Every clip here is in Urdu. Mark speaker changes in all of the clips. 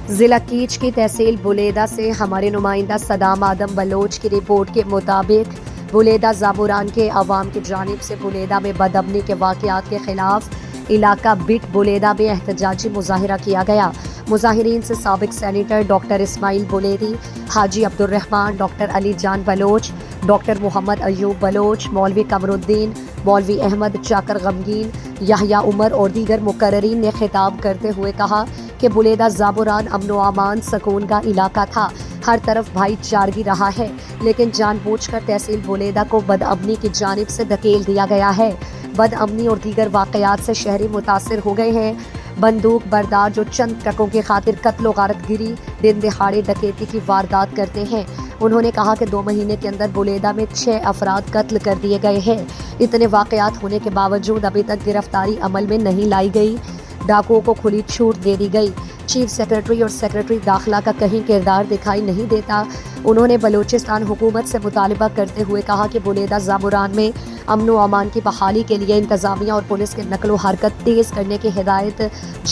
Speaker 1: ضلع کیچ کی تحصیل بلیدہ سے ہمارے نمائندہ صدام آدم بلوچ کی رپورٹ کے مطابق بلیدہ زابوران کے عوام کی جانب سے بلیدہ میں بدامنی کے واقعات کے خلاف علاقہ بٹ بلیدہ میں احتجاجی مظاہرہ کیا گیا۔ مظاہرین سے سابق سینیٹر ڈاکٹر اسماعیل بلیدی، حاجی عبدالرحمان، ڈاکٹر علی جان بلوچ، ڈاکٹر محمد ایوب بلوچ، مولوی قمر الدین، مولوی احمد چاکر غمگین، یحییٰ عمر اور دیگر مقررین نے خطاب کرتے ہوئے کہا کہ بلیدہ زابوران امن و امان سکون کا علاقہ تھا، ہر طرف بھائی چارگی رہا ہے، لیکن جان بوجھ کر تحصیل بلیدہ کو بدامنی کی جانب سے دھکیل دیا گیا ہے۔ بدامنی اور دیگر واقعات سے شہری متاثر ہو گئے ہیں۔ بندوق بردار جو چند ٹکوں کی خاطر قتل و غارت گری، دن دہاڑے ڈکیتی کی واردات کرتے ہیں۔ انہوں نے کہا کہ 2 مہینے کے اندر بلیدہ میں 6 افراد قتل کر دیے گئے ہیں۔ اتنے واقعات ہونے کے باوجود ابھی تک گرفتاری عمل میں نہیں لائی گئی، ڈاکوؤں کو کھلی چھوٹ دے دی گئی۔ چیف سیکرٹری اور سیکرٹری داخلہ کا کہیں کردار دکھائی نہیں دیتا۔ انہوں نے بلوچستان حکومت سے مطالبہ کرتے ہوئے کہا کہ بلیدہ زابوران میں امن و امان کی بحالی کے لیے انتظامیہ اور پولیس کے نقل و حرکت تیز کرنے کی ہدایت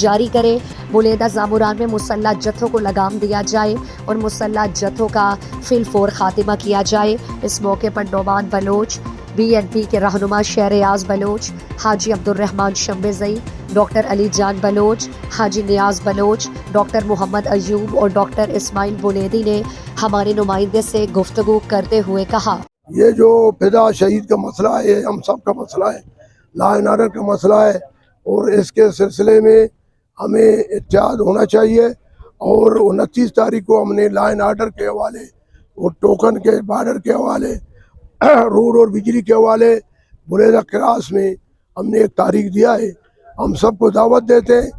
Speaker 1: جاری کرے۔ بلیدہ زابوران میں مسلح جتھوں کو لگام دیا جائے اور مسلح جتھوں کا فی الفور خاتمہ کیا جائے۔ اس موقع پر نعمان بلوچ، BNP کے رہنما شہریاز بلوچ، حاجی عبدالرحمان شمبزئی، ڈاکٹر علی جان بلوچ، حاجی نیاز بلوچ، ڈاکٹر محمد ایوب اور ڈاکٹر اسماعیل بلیدی نے ہمارے نمائندے سے گفتگو کرتے ہوئے کہا،
Speaker 2: یہ جو فدا شہید کا مسئلہ ہے، یہ ہم سب کا مسئلہ ہے، لا اینڈ آرڈر کا مسئلہ ہے، اور اس کے سلسلے میں ہمیں اتحاد ہونا چاہیے۔ اور 29 تاریخ کو ہم نے لا اینڈ آرڈر کے حوالے اور ٹوکن کے بارڈر کے حوالے، روڈ اور بجلی کے حوالے بلیدہ کراس میں ہم نے ایک تاریخ دیا ہے۔ ہم سب کو دعوت دیتے ہیں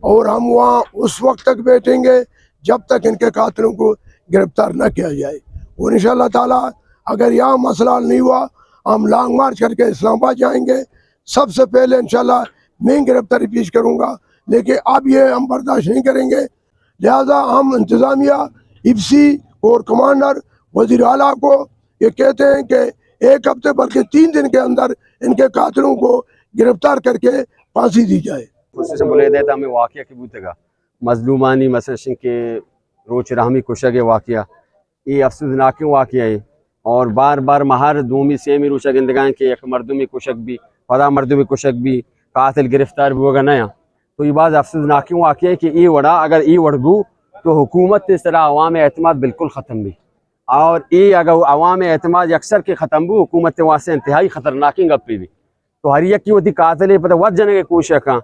Speaker 2: اور ہم وہاں اس وقت تک بیٹھیں گے جب تک ان کے قاتلوں کو گرفتار نہ کیا جائے، اور انشاءاللہ تعالی اگر یہاں مسئلہ حل نہیں ہوا ہم لانگ مارچ کر کے اسلام آباد جائیں گے۔ سب سے پہلے انشاءاللہ میں گرفتاری پیش کروں گا، لیکن اب یہ ہم برداشت نہیں کریں گے۔ لہذا ہم انتظامیہ، IPC، کور کمانڈر، وزیر اعلیٰ کو یہ کہتے ہیں کہ 1 ہفتے بلکہ 3 دن کے اندر ان کے قاتلوں کو گرفتار کر کے پھانسی دی جائے۔
Speaker 3: خصوصاً بلیدہ میں واقعہ کی بوتگا مظلومانی مسلسل کے روچ رحمی کشگ واقعہ یہ افسوسناک واقعہ ہے، اور بار بار مہار دومی سیمی روچہ گندگان کے ایک مردمی کشک بھی پدا مردمی کشک بھی قاتل گرفتار بھی ہوگا نیا، تو یہ بعض افسوسناک واقعہ ہے کہ ای وڑا اگر ای وڑ گو تو حکومت اس طرح عوام اعتماد بالکل ختم بھی، اور ای اگر عوام اعتماد اکثر کے ختم بھی حکومت واسطے انتہائی خطرناک گپی بھی، تو ہر یک کی ہوتی قاتل پتہ ود جنے کے کوشش کا،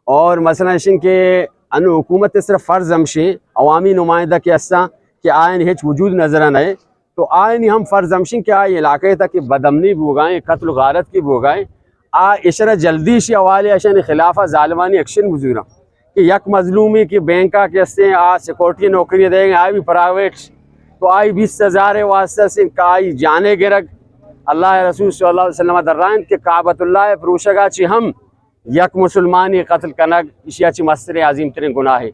Speaker 3: اور مثلا اشن کے ان حکومت صرف فرض ہمشے عوامی نمائندہ کے اساں کہ آئین ہچ وجود نظر نہ آئے، تو آئین ہم فرض ہمشن کے آئے علاقے تک بدامنی بھی ہوگائیں، قتل و غارت کی بھی ہوگائیں، اشرا جلدی شی حوالے اشن خلافہ ظالمانی ایکشن گزورا کہ یک مظلومی کی بینکا کے اسے سیکورٹی نوکری دیں گے، آئی بھی پرائیویٹ، تو آئی 20,000 واسطہ سے کا آئی جانے گرگ اللہ رسول صلی اللہ علیہ وسلم درائن کہ کعبۃ اللہ پروشگا چی ہم یک مسلمانی قتل کنگ اشیا چی مستر عظیم ترین گناہ ہے۔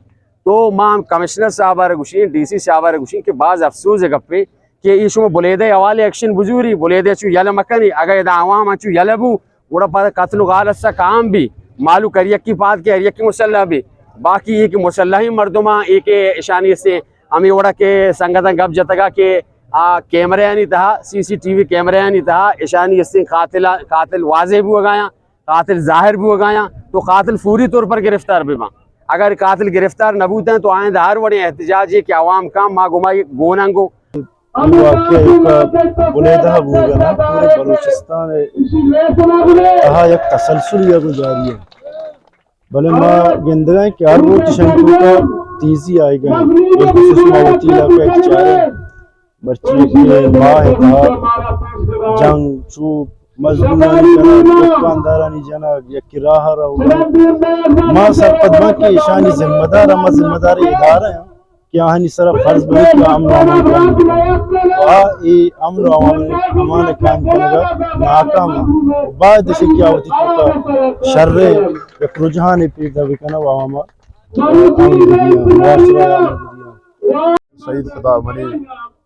Speaker 3: تو ماں کمشنر صاحبہ رگوشین، DC صاحبہ رگوشین کے بعض افسوس گپے کہ یہ شما بلیدہ حوالے ایکشن بزوری بلیدہ چو یل مکنی اگر دا عوام چو یلبو وڑا پتہ قتل و غارت سا کام بھی مالو کر یکی پات کے ہر یکی مسلح بھی، باقی یہ کہ مسلحی مردمہ ایک اشانی سے ہمیں وڑا کے سنگتاں گپ جتگا کہ کیمرے نہیں تہا CCTV کیمرے نہیں تہا اشانی اس سے قاتل واضح بھی ہوگایا، قاتل ظاہر بھی ہوگایا، تو قاتل فوری طور پر گرفتار بھی ماں، اگر قاتل گرفتار نہ بوتے ہیں تو آئند ہر وڑے احتجاج ہے کہ عوام کام ماں گمائی گوننگو
Speaker 4: بلیدہ ہوگا نا پورے بلوچستان کہا یک تسلسل یا گزاری ہے، بلے ماں گندگائیں کہ ہر روچ شنکو کا تیزی آئے گئے بالخصوص موتی علاقہ ایک چارے برچی کے ماہ تھا جنگ چوب مظلومانی جنگ دکاندارانی جنگ یکی راہ رہا ماں سرپدمہ کی اشانی ذمہ دار اما ذمہ دار ادارہ ہیں کہ آہنی صرف فرض بنے کہ امن و امان قائم کرنا، امن و امان قائم کرنا ناکام ہے، بعد اسے کیا ہوتی تو شر ایک رجحان پیدا بکنا وہاں شہید خدا منی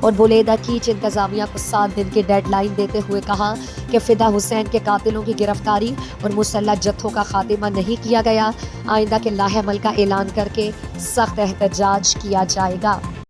Speaker 1: اور بلیدہ کیچ انتظامیہ کو 7 دن کی ڈیڈ لائن دیتے ہوئے کہا کہ فدا حسین کے قاتلوں کی گرفتاری اور مسلح جتھوں کا خاتمہ نہیں کیا گیا، آئندہ کے لاہ عمل کا اعلان کر کے سخت احتجاج کیا جائے گا۔